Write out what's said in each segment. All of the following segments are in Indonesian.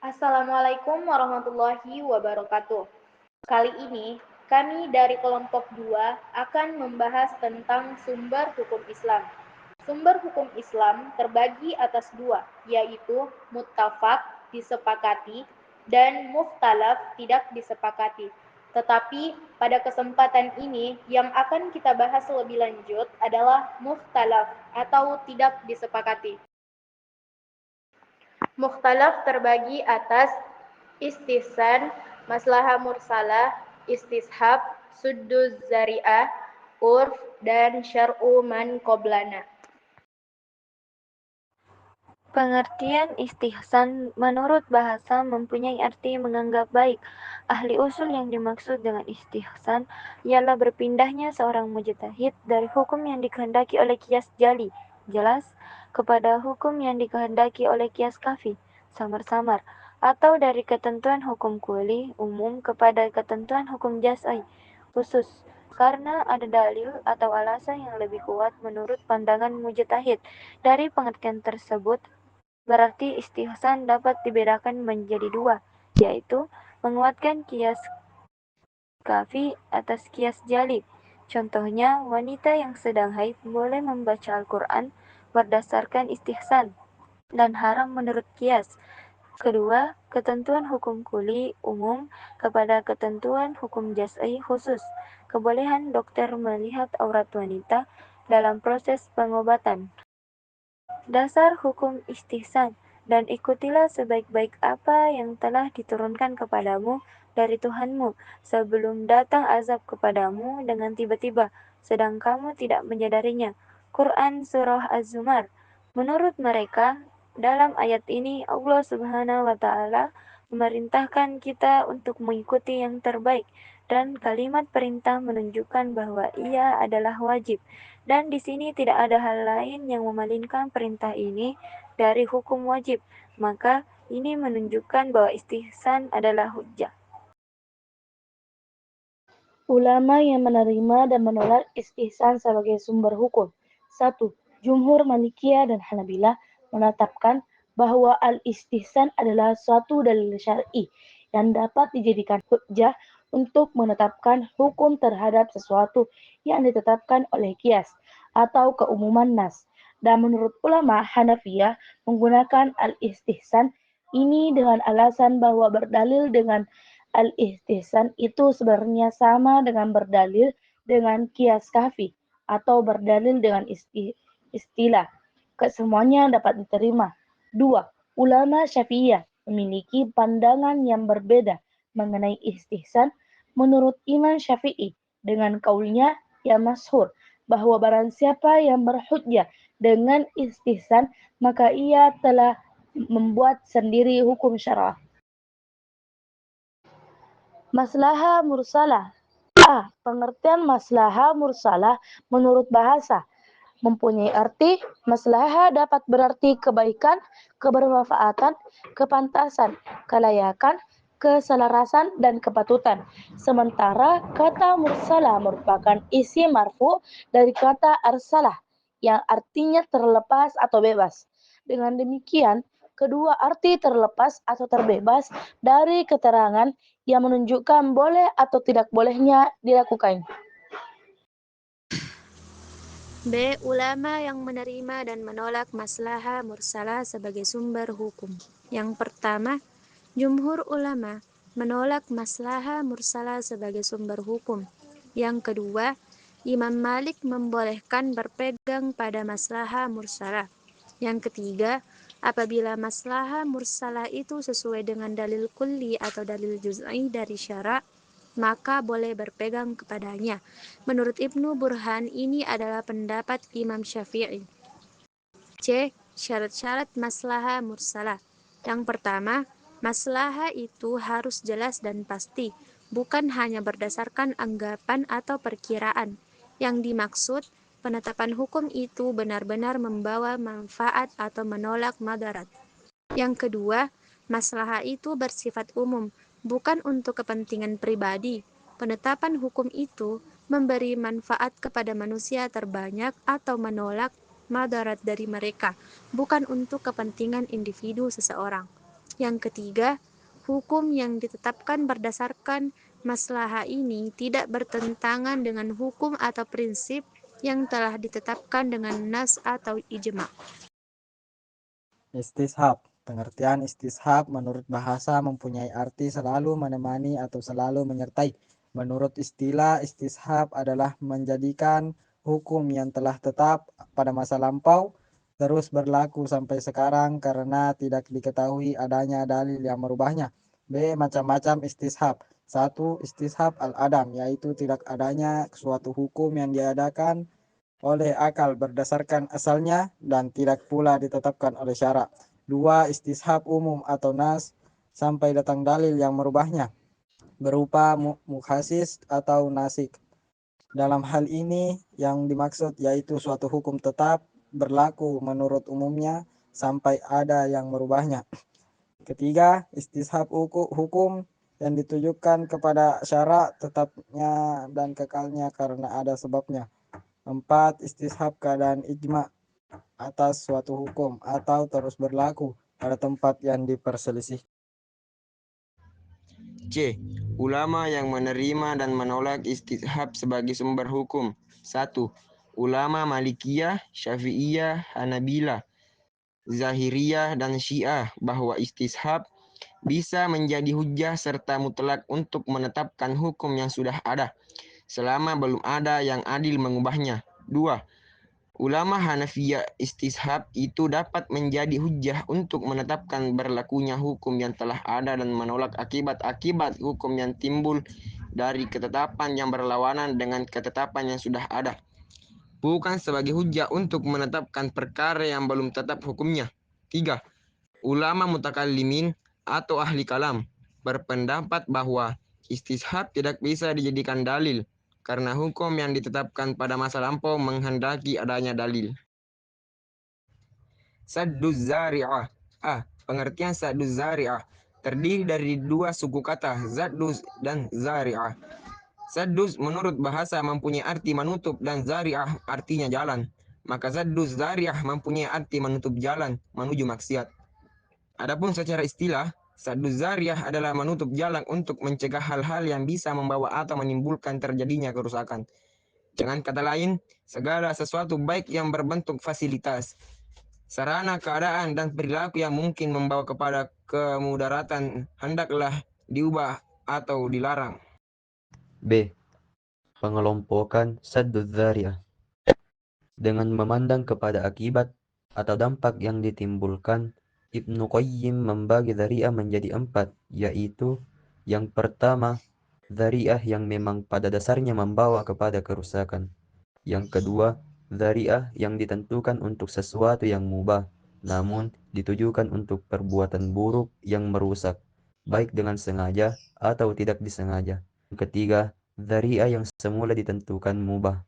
Assalamualaikum warahmatullahi wabarakatuh. Kali ini, kami dari kelompok 2 akan membahas tentang sumber hukum Islam. Sumber hukum Islam terbagi atas dua, yaitu muttafaq, disepakati, dan mukhtalaf, tidak disepakati. Tetapi pada kesempatan ini yang akan kita bahas lebih lanjut adalah mukhtalaf atau tidak disepakati. Mukhtalaf terbagi atas istihsan, maslahah mursalah, istishab, sudduz zari'ah, urf, dan syar'u man qoblana. Pengertian istihsan menurut bahasa mempunyai arti menganggap baik. Ahli usul yang dimaksud dengan istihsan ialah berpindahnya seorang mujtahid dari hukum yang dikehendaki oleh qiyas jali, jelas, kepada hukum yang dikehendaki oleh qiyas kafi, samar-samar, atau dari ketentuan hukum kuli, umum, kepada ketentuan hukum jaz'i, khusus, karena ada dalil atau alasan yang lebih kuat menurut pandangan mujtahid. Dari pengertian tersebut, berarti istihsan dapat dibedakan menjadi dua, yaitu menguatkan qiyas kafi atas qiyas jali. Contohnya, wanita yang sedang haid boleh membaca Al-Quran berdasarkan istihsan dan haram menurut qiyas. Kedua, ketentuan hukum kuli umum kepada ketentuan hukum jaz'i khusus. Kebolehan dokter melihat aurat wanita dalam proses pengobatan. Dasar hukum istihsan, dan ikutilah sebaik-baik apa yang telah diturunkan kepadamu dari Tuhanmu, sebelum datang azab kepadamu dengan tiba-tiba, sedang kamu tidak menyadarinya. Quran Surah Az-Zumar. Menurut mereka, dalam ayat ini Allah Subhanahu wa Ta'ala memerintahkan kita untuk mengikuti yang terbaik, dan kalimat perintah menunjukkan bahwa ia adalah wajib. Dan di sini tidak ada hal lain yang memalingkan perintah ini dari hukum wajib. Maka ini menunjukkan bahwa istihsan adalah hujjah. Ulama yang menerima dan menolak istihsan sebagai sumber hukum. 1. Jumhur Malikiyah dan Hanabilah menetapkan bahwa al-istihsan adalah suatu dalil syar'i yang dapat dijadikan hujjah untuk menetapkan hukum terhadap sesuatu yang ditetapkan oleh qiyas atau keumuman nas. Dan menurut ulama Hanafiyah menggunakan al-istihsan ini dengan alasan bahwa berdalil dengan al-istihsan itu sebenarnya sama dengan berdalil dengan qiyas kafi atau berdalil dengan istilah. Kesemuanya dapat diterima. 2. Ulama Syafi'iyah memiliki pandangan yang berbeda mengenai istihsan. Menurut Imam Syafi'i dengan kaulnya yang masyhur bahwa barang siapa yang berhujjah dengan istihsan maka ia telah membuat sendiri hukum syarah. Maslahah mursalah. A. Pengertian maslahah mursalah menurut bahasa mempunyai arti maslahah dapat berarti kebaikan, kebermanfaatan, kepantasan, kelayakan, keselarasan, dan kepatutan. Sementara kata mursalah merupakan isi marfu dari kata arsalah yang artinya terlepas atau bebas. Dengan demikian, kedua arti terlepas atau terbebas dari keterangan yang menunjukkan boleh atau tidak bolehnya dilakukan. B. Ulama yang menerima dan menolak maslahah mursalah sebagai sumber hukum. Yang pertama, jumhur ulama menolak maslahah mursalah sebagai sumber hukum. Yang kedua, Imam Malik membolehkan berpegang pada maslahah mursalah. Yang ketiga, apabila maslahah mursalah itu sesuai dengan dalil kulli atau dalil juz'i dari syara', maka boleh berpegang kepadanya. Menurut Ibnu Burhan, ini adalah pendapat Imam Syafi'i. C. Syarat-syarat maslahah mursalah. Yang pertama, maslahah itu harus jelas dan pasti, bukan hanya berdasarkan anggapan atau perkiraan. Yang dimaksud, penetapan hukum itu benar-benar membawa manfaat atau menolak madarat. Yang kedua, maslahah itu bersifat umum, bukan untuk kepentingan pribadi. Penetapan hukum itu memberi manfaat kepada manusia terbanyak atau menolak madarat dari mereka, bukan untuk kepentingan individu seseorang. Yang ketiga, hukum yang ditetapkan berdasarkan maslahah ini tidak bertentangan dengan hukum atau prinsip yang telah ditetapkan dengan nas atau ijma'. Istishab. Pengertian istishab menurut bahasa mempunyai arti selalu menemani atau selalu menyertai. Menurut istilah, istishab adalah menjadikan hukum yang telah tetap pada masa lampau terus berlaku sampai sekarang karena tidak diketahui adanya dalil yang merubahnya. B. Macam-macam istishab. 1. Istishab al-adam, yaitu tidak adanya suatu hukum yang diadakan oleh akal berdasarkan asalnya dan tidak pula ditetapkan oleh syarak. 2. Istishab umum atau nas sampai datang dalil yang merubahnya berupa mukhasis atau nasik. Dalam hal ini yang dimaksud yaitu suatu hukum tetap berlaku menurut umumnya sampai ada yang merubahnya. Ketiga, istishab hukum yang ditujukan kepada syarak tetapnya dan kekalnya karena ada sebabnya. 4. Istishab keadaan ijma atas suatu hukum atau terus berlaku pada tempat yang diperselisih. C. Ulama yang menerima dan menolak istishab sebagai sumber hukum. 1. Ulama Malikiyah, Syafi'iyah, Hanabilah, Zahiriyah, dan Syiah bahwa istishab bisa menjadi hujjah serta mutlak untuk menetapkan hukum yang sudah ada selama belum ada yang adil mengubahnya. 2. Ulama Hanafiyah istishab itu dapat menjadi hujjah untuk menetapkan berlakunya hukum yang telah ada dan menolak akibat-akibat hukum yang timbul dari ketetapan yang berlawanan dengan ketetapan yang sudah ada. Bukan sebagai hujjah untuk menetapkan perkara yang belum tetap hukumnya. 3. Ulama mutakallimin atau ahli kalam berpendapat bahwa istishab tidak bisa dijadikan dalil karena hukum yang ditetapkan pada masa lampau menghendaki adanya dalil. Sadduz zari'ah. A. Pengertian sadduz zari'ah terdiri dari dua suku kata, zadduz dan zari'ah. Sadduz menurut bahasa mempunyai arti menutup dan zari'ah artinya jalan. Maka sadduz zari'ah mempunyai arti menutup jalan menuju maksiat. Adapun secara istilah, sadduz zari'ah adalah menutup jalan untuk mencegah hal-hal yang bisa membawa atau menimbulkan terjadinya kerusakan. Dengan kata lain, segala sesuatu baik yang berbentuk fasilitas, sarana keadaan dan perilaku yang mungkin membawa kepada kemudaratan hendaklah diubah atau dilarang. B. Pengelompokan sadduz zari'ah dengan memandang kepada akibat atau dampak yang ditimbulkan. Ibnu Qayyim membagi dzari'ah menjadi 4, yaitu yang pertama, dzari'ah yang memang pada dasarnya membawa kepada kerusakan. Yang kedua, dzari'ah yang ditentukan untuk sesuatu yang mubah, namun ditujukan untuk perbuatan buruk yang merusak, baik dengan sengaja atau tidak disengaja. Yang ketiga, dzari'ah yang semula ditentukan mubah,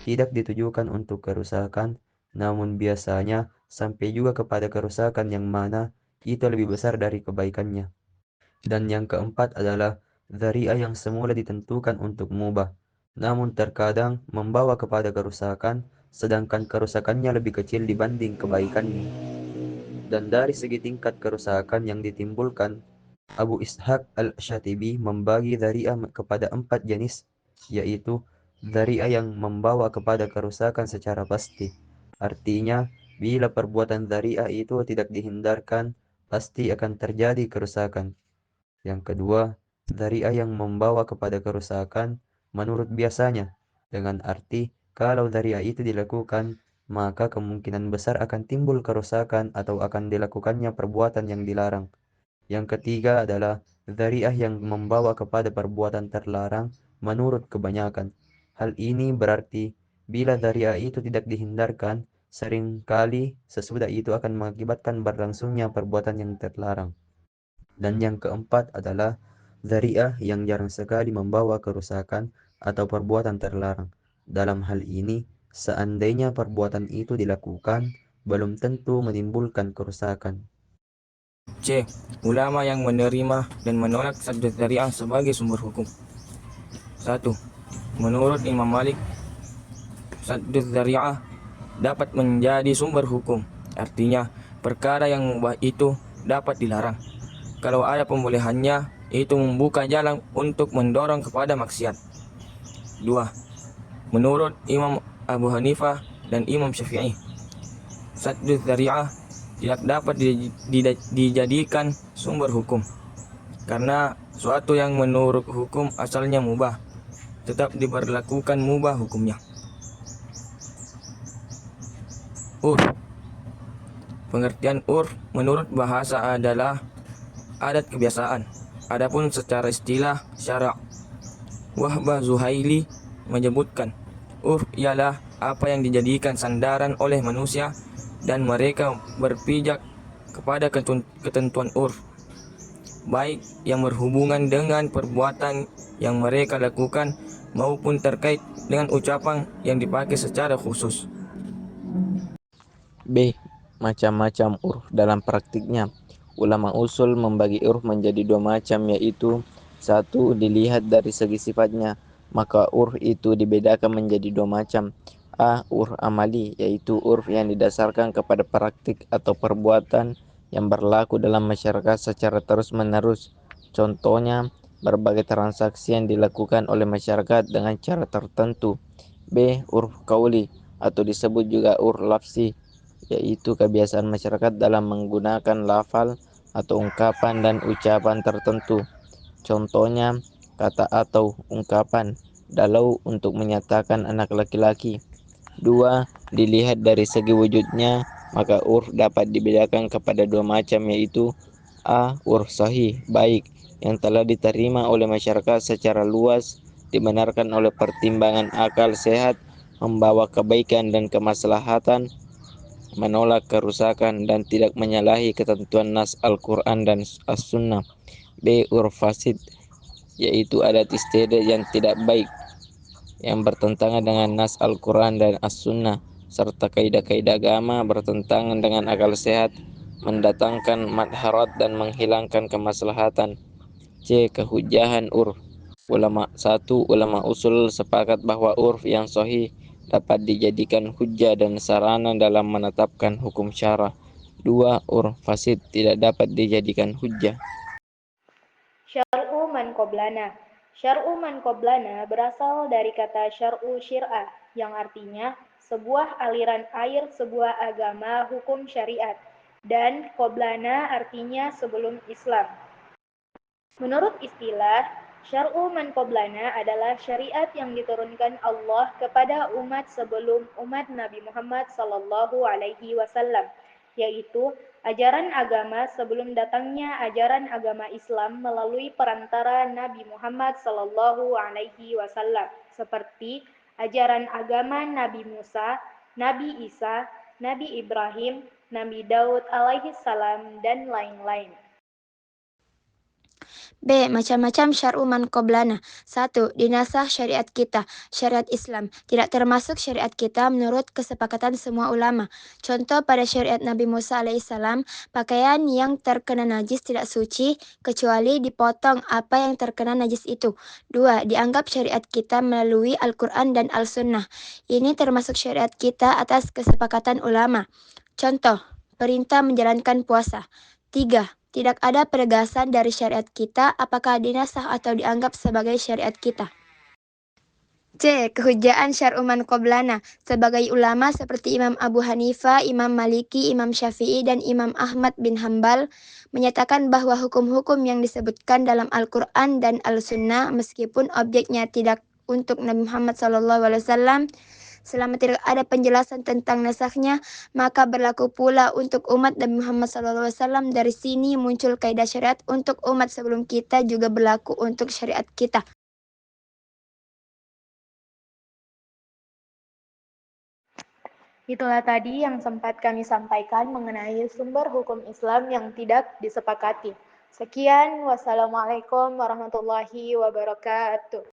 tidak ditujukan untuk kerusakan, namun biasanya sampai juga kepada kerusakan yang mana itu lebih besar dari kebaikannya. Dan yang keempat adalah dzari'ah yang semula ditentukan untuk mubah, namun terkadang membawa kepada kerusakan, sedangkan kerusakannya lebih kecil dibanding kebaikannya. Dan dari segi tingkat kerusakan yang ditimbulkan, Abu Ishaq al-Syatibi membagi dzari'ah kepada 4 jenis, yaitu dzari'ah yang membawa kepada kerusakan secara pasti. Artinya, bila perbuatan dzari'ah itu tidak dihindarkan, pasti akan terjadi kerusakan. Yang kedua, dzari'ah yang membawa kepada kerusakan menurut biasanya, dengan arti kalau dzari'ah itu dilakukan, maka kemungkinan besar akan timbul kerusakan atau akan dilakukannya perbuatan yang dilarang. Yang ketiga adalah dzari'ah yang membawa kepada perbuatan terlarang menurut kebanyakan. Hal ini berarti bila dzari'ah itu tidak dihindarkan, seringkali sesudah itu akan mengakibatkan berlangsungnya perbuatan yang terlarang. Dan yang keempat adalah dzari'ah yang jarang sekali membawa kerusakan atau perbuatan terlarang. Dalam hal ini, seandainya perbuatan itu dilakukan, belum tentu menimbulkan kerusakan. C. Ulama yang menerima dan menolak sadduz dzari'ah sebagai sumber hukum. 1. Menurut Imam Malik, sadduz dzari'ah dapat menjadi sumber hukum. Artinya, perkara yang mubah itu dapat dilarang. kalau ada pembolehannya, itu membuka jalan untuk mendorong kepada maksiat. 2. Menurut Imam Abu Hanifah dan Imam Syafi'i, saddu dzari'ah tidak dapat dijadikan sumber hukum, karena suatu yang menurut hukum asalnya mubah, tetap diberlakukan mubah hukumnya. Urf. Pengertian urf menurut bahasa adalah adat kebiasaan. Adapun secara istilah syara', Wahbah Zuhaili menyebutkan, urf ialah apa yang dijadikan sandaran oleh manusia dan mereka berpijak kepada ketentuan urf, baik yang berhubungan dengan perbuatan yang mereka lakukan maupun terkait dengan ucapan yang dipakai secara khusus. B. Macam-macam urf dalam praktiknya. Ulama usul membagi urf menjadi dua macam, yaitu 1. Dilihat dari segi sifatnya, maka urf itu dibedakan menjadi dua macam. A. Urf amali, yaitu urf yang didasarkan kepada praktik atau perbuatan yang berlaku dalam masyarakat secara terus-menerus. Contohnya, berbagai transaksi yang dilakukan oleh masyarakat dengan cara tertentu. B. Urf kauli, atau disebut juga urf lafzi, yaitu kebiasaan masyarakat dalam menggunakan lafal atau ungkapan dan ucapan tertentu. Contohnya, kata atau ungkapan dalau untuk menyatakan anak laki-laki. 2. Dilihat dari segi wujudnya, maka urf dapat dibedakan kepada dua macam, yaitu A. Urf sahih, baik, yang telah diterima oleh masyarakat secara luas, dibenarkan oleh pertimbangan akal sehat, membawa kebaikan dan kemaslahatan, menolak kerusakan dan tidak menyalahi ketentuan nas Al-Quran dan As-Sunnah. B. Urf fasid, yaitu adat istiadat yang tidak baik, yang bertentangan dengan nas Al-Quran dan As-Sunnah, serta kaidah-kaidah agama, bertentangan dengan akal sehat, mendatangkan madharat dan menghilangkan kemaslahatan. C. Kehujahan urf. Ulama usul sepakat bahwa urf yang sahih dapat dijadikan hujjah dan sarana dalam menetapkan hukum syara'. 2. Urf fasid tidak dapat dijadikan hujjah. Syar'u man qoblana. Syar'u man qoblana berasal dari kata syar'u syir'ah, yang artinya sebuah aliran air sebuah agama hukum syariat, dan qoblana artinya sebelum Islam. Menurut istilah, syar'u man qoblana adalah syariat yang diturunkan Allah kepada umat sebelum umat Nabi Muhammad SAW, yaitu ajaran agama sebelum datangnya ajaran agama Islam melalui perantara Nabi Muhammad SAW, seperti ajaran agama Nabi Musa, Nabi Isa, Nabi Ibrahim, Nabi Daud alaihissalam, dan lain-lain. B. Macam-macam syar'u man qoblana. 1. Dinasah syariat kita, syariat Islam. Tidak termasuk syariat kita menurut kesepakatan semua ulama. Contoh pada syariat Nabi Musa alaihissalam, pakaian yang terkena najis tidak suci, kecuali dipotong apa yang terkena najis itu. 2. Dianggap syariat kita melalui Al-Quran dan Al-Sunnah. Ini termasuk syariat kita atas kesepakatan ulama. Contoh, perintah menjalankan puasa. 3. Tidak ada penegasan dari syariat kita apakah dinasah atau dianggap sebagai syariat kita. C. Kehujaan syar'u man qoblana. Sebagai ulama seperti Imam Abu Hanifah, Imam Maliki, Imam Syafi'i, dan Imam Ahmad bin Hambal menyatakan bahwa hukum-hukum yang disebutkan dalam Al-Quran dan Al-Sunnah meskipun objeknya tidak untuk Nabi Muhammad SAW, selama tidak ada penjelasan tentang nasaknya, maka berlaku pula untuk umat Nabi Muhammad SAW. Dari sini muncul kaidah syariat untuk umat sebelum kita juga berlaku untuk syariat kita. Itulah tadi yang sempat kami sampaikan mengenai sumber hukum Islam yang tidak disepakati. Sekian, wassalamualaikum warahmatullahi wabarakatuh.